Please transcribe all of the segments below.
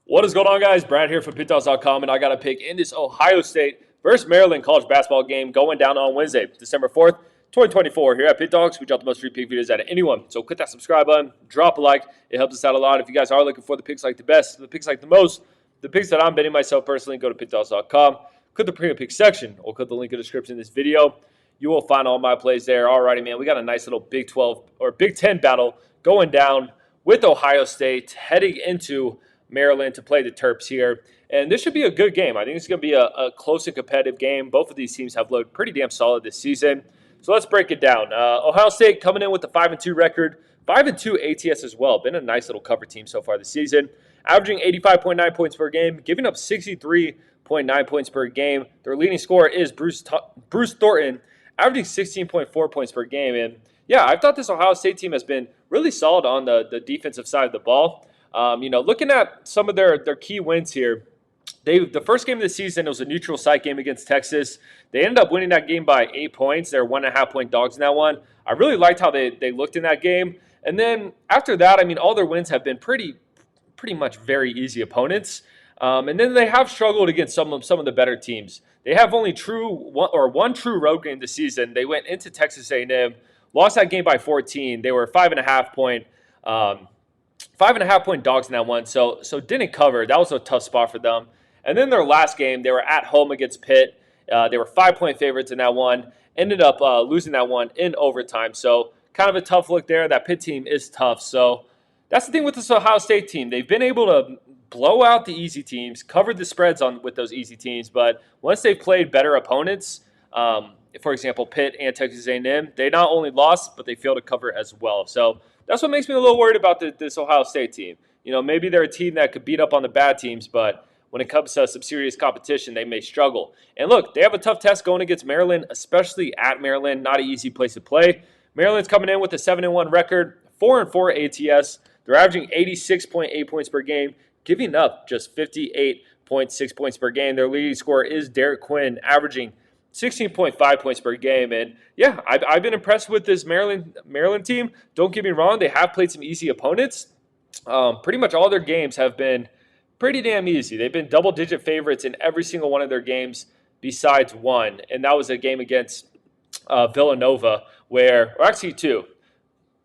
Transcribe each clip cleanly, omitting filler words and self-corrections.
What is going on, guys? Brad here from Pickdawgz.com, and I got a pick in this Ohio State versus Maryland college basketball game going down on Wednesday, December 4th, 2024. Here at Pick Dawgz, we drop the most free pick videos out of anyone. So click that subscribe button, drop a like. It helps us out a lot. If you guys are looking for the picks like the best, the picks like the most, the picks that I'm betting myself personally, go to Pickdawgz.com. Click the premium pick section or click the link in the description in this video. You will find all my plays there. Alrighty, man. We got a nice little Big 12 or Big 10 battle going down with Ohio State heading into Maryland to play the Terps here. And this should be a good game. I think it's going to be a close and competitive game. Both of these teams have looked pretty damn solid this season. So let's break it down. Ohio State coming in with a 5-2 record, 5-2 ATS as well. Been a nice little cover team so far this season. Averaging 85.9 points per game, giving up 63.9 points per game. Their leading scorer is Bruce Thornton, averaging 16.4 points per game. And yeah, I thought this Ohio State team has been really solid on the defensive side of the ball. Looking at some of their key wins here, the first game of the season, it was a neutral site game against Texas. They ended up winning that game by 8 points. They're 1.5-point dogs in that one. I really liked how they looked in that game. And then after that, all their wins have been pretty much very easy opponents. And then they have struggled against some of the better teams. They have only one true road game this season. They went into Texas A&M, lost that game by 14. They were 5.5-point. 5.5-point dogs in that one, so didn't cover. That was a tough spot for them. And then their last game, they were at home against Pitt. They were 5-point favorites in that one. Ended up losing that one in overtime. So kind of a tough look there. That Pitt team is tough. So that's the thing with this Ohio State team. They've been able to blow out the easy teams, covered the spreads with those easy teams. But once they've played better opponents, for example, Pitt and Texas A&M, they not only lost, but they failed to cover as well. So that's what makes me a little worried about this Ohio State team. Maybe they're a team that could beat up on the bad teams, but when it comes to some serious competition, they may struggle. And look, they have a tough test going against Maryland, especially at Maryland. Not an easy place to play. Maryland's coming in with a 7-1 record, 4-4 ATS. They're averaging 86.8 points per game, giving up just 58.6 points per game. Their leading scorer is Derek Quinn, averaging 16.5 points per game. And yeah, I've been impressed with this Maryland team. Don't get me wrong, they have played some easy opponents. Pretty much all their games have been pretty damn easy. They've been double-digit favorites in every single one of their games besides one, and that was a game against Villanova, or actually two.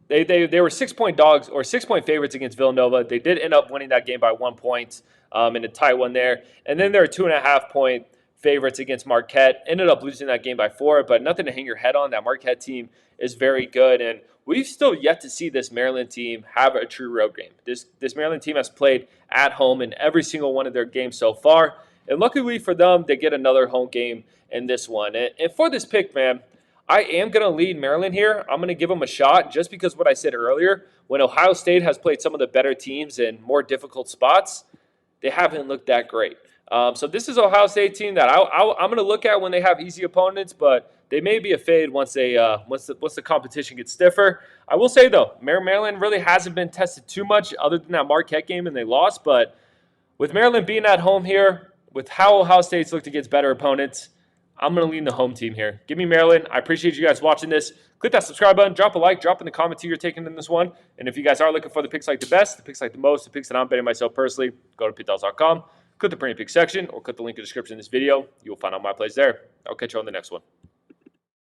They were 6-point dogs or 6-point favorites against Villanova. They did end up winning that game by 1 point in a tight one there. And then they're 2.5-point favorites against Marquette. Ended up losing that game by 4, but nothing to hang your head on. That Marquette team is very good, and we've still yet to see this Maryland team have a true road game. This Maryland team has played at home in every single one of their games so far, and luckily for them, they get another home game in this one. And for this pick, man, I am going to lead Maryland here. I'm going to give them a shot just because what I said earlier, when Ohio State has played some of the better teams in more difficult spots, they haven't looked that great. So this is Ohio State team that I'm going to look at when they have easy opponents, but they may be a fade once the competition gets stiffer. I will say, though, Maryland really hasn't been tested too much other than that Marquette game, and they lost. But with Maryland being at home here, with how Ohio State's looked against better opponents, I'm going to lean the home team here. Give me Maryland. I appreciate you guys watching this. Click that subscribe button, drop a like, drop in the comments who you're taking in this one. And if you guys are looking for the picks like the best, the picks like the most, the picks that I'm betting myself personally, go to Pickdawgz.com. Click the premium pick section or click the link in the description of this video. You will find all my plays there. I'll catch you on the next one.